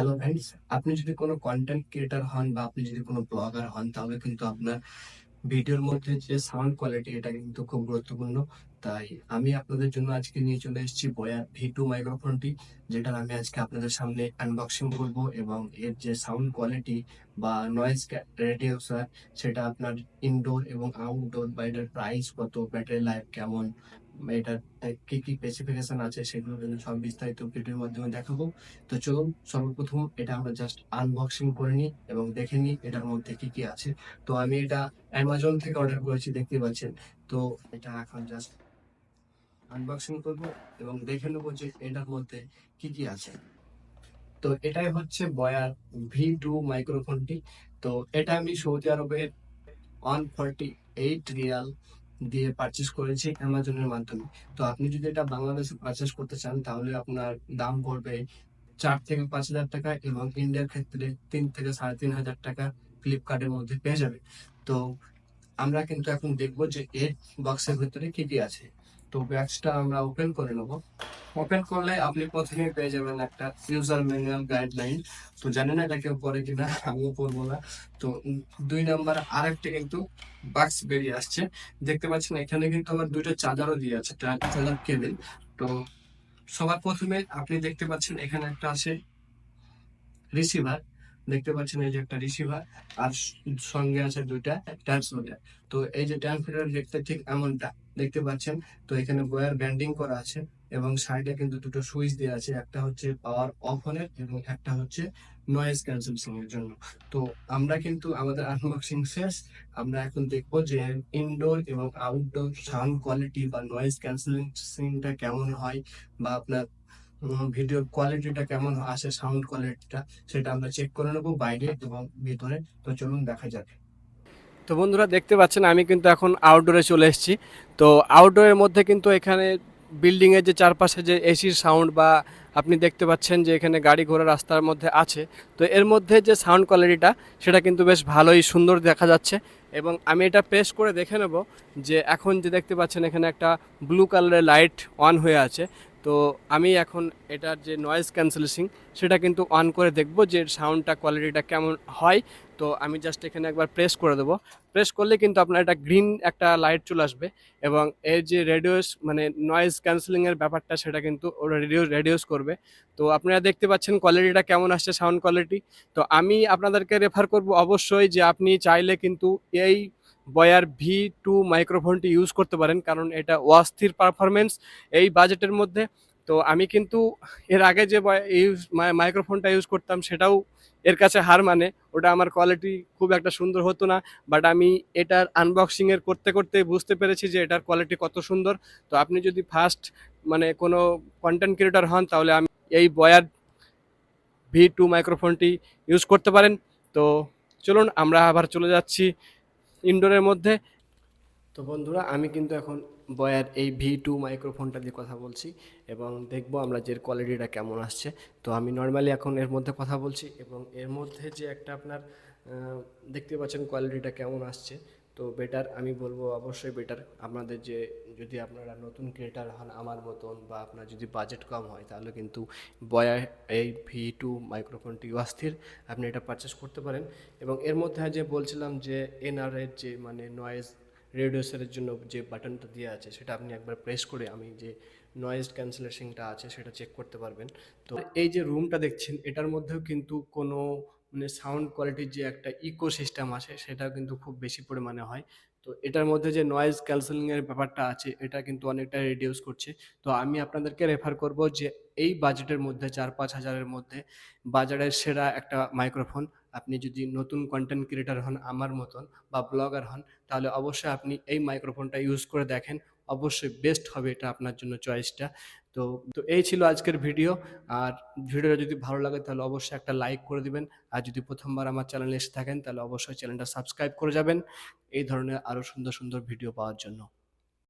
Hello friends, আপনি যদি কোনো কন্টেন্ট ক্রিয়েটর হন বা আপনি যদি কোনো ব্লগার হন, তাহলে কিন্তু আপনার ভিডিওর মধ্যে যে সাউন্ড কোয়ালিটি এটা কিন্তু খুব গুরুত্বপূর্ণ। তাই আমি আপনাদের জন্য আজকে নিয়ে চলে এসেছি বয়ার V2 মাইক্রোফোনটি, যেটার আমি আজকে আপনাদের সামনে আনবক্সিং করব এবং এর যে সাউন্ড কোয়ালিটি বা নয়েজ রেডিউসার সেটা আপনার ইনডোর এবং আউটডোর বা এটার প্রাইস কত, ব্যাটারি লাইফ কেমন, এটার কি কি স্পেসিফিকেশন আছে সেগুলো কিন্তু সব বিস্তারিত ভিডিওর মাধ্যমে দেখাবো। তো চলুন সর্বপ্রথম এটা আমরা জাস্ট আনবক্সিং করে নিই এবং দেখে নিই এটার মধ্যে কি কি আছে। তো আমি এটা অ্যামাজন থেকে অর্ডার করেছি, দেখতে পাচ্ছেন। তো এটা এখন জাস্ট আনবক্সিং করব এবং দেখে নেবো যে এটার মধ্যে কি কি আছে। তো এটাই হচ্ছে বয়ার V2 মাইক্রোফোনটি। তো এটা আমি সৌদি আরবের 148 রিয়াল দিয়ে পারচেস করেছি অ্যামাজনের মাধ্যমে। তো আপনি যদি এটা বাংলাদেশে পারচেস করতে চান তাহলে আপনার দাম পড়বে 4 থেকে 5 হাজার টাকা এবং ইন্ডিয়ার ক্ষেত্রে 3 থেকে 3.5 হাজার টাকা ফ্লিপকার্টের মধ্যে পেয়ে যাবে। তো আমরা কিন্তু এখন দেখবো যে এর বক্সের ভিতরে কি কি আছে। তো বক্সটা আমরা ওপেন করে নেব। ওপেন করলে আপনি প্রথমে পেয়ে যাবেন একটা ইউজার ম্যানুয়াল গাইডলাইন। তো জানি না এটা কেউ পড়ে কিনা, আমিও পড়বো না। তো 2 নাম্বার আরেকটা কিন্তু বাক্স বেরিয়ে আসছে, দেখতে পাচ্ছেন। এখানে কিন্তু আমার দুইটা চার্জারও দিয়ে আছে, চার্জার কেবল। তো সবার প্রথমে আপনি দেখতে পাচ্ছেন এখানে একটা আছে রিসিভার, দেখতে পাচ্ছেন এই যে একটা রিসিভার, আর সঙ্গে আছে দুইটা ট্রান্সমিটার। তো এই যে ট্রান্সমিটার দেখতে ঠিক এমনটা দেখতে পাচ্ছেন। তো এখানে ওয়্যার ব্যান্ডিং করা আছে এবং সাইডে কিন্তু দুটো সুইচ দেওয়া আছে, একটা হচ্ছে পাওয়ার অফ অনের এবং একটা হচ্ছে নয়েজ ক্যান্সেলিং এর জন্য। তো আমরা কিন্তু আমাদের আনবক্সিং শেষ। আমরা এখন দেখবো যে ইনডোর এবং আউটডোর সাউন্ড কোয়ালিটি বা নয়েজ ক্যান্সেলিংটা কেমন হয়, বা আপনার ভিডিওর কোয়ালিটিটা কেমন আসে, সাউন্ড কোয়ালিটিটা সেটা আমরা চেক করে নেবো বাইরে এবং ভিতরে। তো চলুন দেখা যাক। তো বন্ধুরা দেখতে পাচ্ছেন আমি কিন্তু এখন আউটডোরে চলে এসেছি। তো আউটডোরের মধ্যে কিন্তু এখানে বিল্ডিংয়ের যে চারপাশে যে এসির সাউন্ড বা আপনি দেখতে পাচ্ছেন যে এখানে গাড়ি ঘোড়া রাস্তার মধ্যে আছে। তো এর মধ্যে যে সাউন্ড কোয়ালিটিটা সেটা কিন্তু বেশ ভালোই সুন্দর দেখা যাচ্ছে। এবং আমি এটা প্রেস করে দেখে নেব যে এখন যে দেখতে পাচ্ছেন এখানে একটা ব্লু কালারের লাইট অন হয়ে আছে। তো আমি এখন এটার যে নয়েজ ক্যান্সেলেশন সেটা কিন্তু অন করে দেখব যে সাউন্ডটা কোয়ালিটিটা কেমন হয়। তো আমি জাস্ট এখানে একবার প্রেস করে দেবো। প্রেস করলে কিন্তু আপনার একটা গ্রিন একটা লাইট চলে আসবে এবং এর যে রেডিওস মানে নয়েজ ক্যান্সেলিংয়ের ব্যাপারটা সেটা কিন্তু ওরা রেডিউস করবে। তো আপনারা দেখতে পাচ্ছেন কোয়ালিটিটা কেমন আসছে, সাউন্ড কোয়ালিটি। তো আমি আপনাদেরকে রেফার করব অবশ্যই যে আপনি চাইলে কিন্তু এই বয়ার V2 মাইক্রোফোনটি ইউজ করতে পারেন, কারণ এটা অস্থির পারফরমেন্স এই বাজেটের মধ্যে। তো আমি কিন্তু এর আগে যে মাইক্রোফোনটা ইউজ করতাম সেটাও এর কাছে হার মানে, ওটা আমার কোয়ালিটি খুব একটা সুন্দর হতো না। বাট আমি এটার আনবক্সিংয়ের করতে করতে বুঝতে পেরেছি যে এটার কোয়ালিটি কত সুন্দর। তো আপনি যদি ফার্স্ট মানে কোনো কন্টেন্ট ক্রিয়েটর হন তাহলে আমি এই বয়ার V2 মাইক্রোফোনটি ইউজ করতে পারেন। তো চলুন আমরা আবার চলে যাচ্ছি ইনডোরের মধ্যে। তো বন্ধুরা আমি কিন্তু এখন বয়ার এই V2 মাইক্রোফোনটা দিয়ে কথা বলছি এবং দেখবো আমরা যে এর কোয়ালিটিটা কেমন আসছে। তো আমি নর্মালি এখন এর মধ্যে কথা বলছি এবং এর মধ্যে যে একটা আপনার দেখতে পাচ্ছেন কোয়ালিটিটা কেমন আসছে। তো বেটার আমি বলবো অবশ্যই বেটার। আপনাদের যে যদি আপনারা নতুন ক্রিয়েটার হন আমার মতন বা আপনার যদি বাজেট কম হয় তাহলে কিন্তু বয়ার এই V2 মাইক্রোফোনটি অস্থির, আপনি এটা পারচেস করতে পারেন। এবং এর মধ্যে যে বলছিলাম যে এনআর এর যে মানে নয়েজ রেডিউসারের জন্য যে বাটনটা দেওয়া আছে সেটা আপনি একবার প্রেস করে আমি যে নয়েজ ক্যান্সেলেশনটা আছে সেটা চেক করতে পারবেন। তো এই যে রুমটা দেখছেন এটার মধ্যেও কিন্তু কোনো মানে সাউন্ড কোয়ালিটির যে একটা ইকো সিস্টেম আছে সেটাও কিন্তু খুব বেশি পরিমাণে হয়। তো এটার মধ্যে যে নয়েজ ক্যান্সেলিংয়ের ব্যাপারটা আছে এটা কিন্তু অনেকটা রিডিউস করছে। তো আমি আপনাদেরকে রেফার করব যে এই বাজেটের মধ্যে 4-5 হাজারের মধ্যে বাজারের সেরা একটা মাইক্রোফোন। আপনি যদি নতুন কন্টেন্ট ক্রিয়েটার হন আমার মতন বা ব্লগার হন তাহলে অবশ্যই আপনি এই মাইক্রোফোনটা ইউজ করে দেখেন। অবশ্যই বেস্ট হবে এটা আপনার জন্য চয়েসটা। তো তো এই ছিল আজকের ভিডিও। আর ভিডিওটা যদি ভালো লাগে তাহলে অবশ্যই একটা লাইক করে দিবেন। আর যদি প্রথমবার আমার চ্যানেলে এসে থাকেন তাহলে অবশ্যই চ্যানেলটা সাবস্ক্রাইব করে যাবেন এই ধরনের আরও সুন্দর সুন্দর ভিডিও পাওয়ার জন্য।